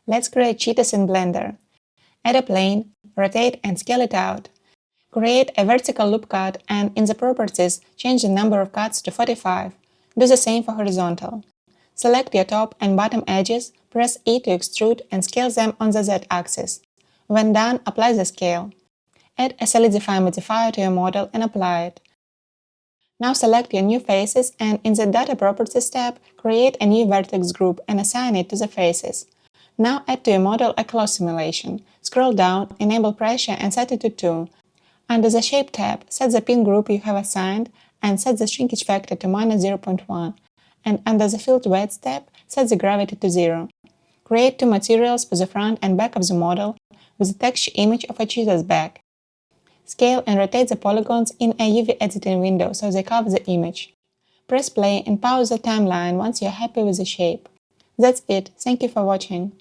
Let's create Cheetos in Blender. Add a plane, rotate and scale it out. Create a vertical loop cut and in the properties, change the number of cuts to 45. Do the same for horizontal. Select your top and bottom edges, press E to extrude and scale them on the Z-axis. When done, apply the scale. Add a Solidify modifier to your model and apply it. Now select your new faces and in the Data Properties tab, create a new vertex group and assign it to the faces. Now add to your model a cloth simulation. Scroll down, enable pressure and set it to 2. Under the Shape tab, set the pin group you have assigned and set the shrinkage factor to -0.1. And under the Field Weights tab, set the gravity to 0. Create two materials for the front and back of the model with a texture image of a Cheetos bag. Scale and rotate the polygons in a UV editing window so they cover the image. Press play and pause the timeline once you're happy with the shape. That's it. Thank you for watching.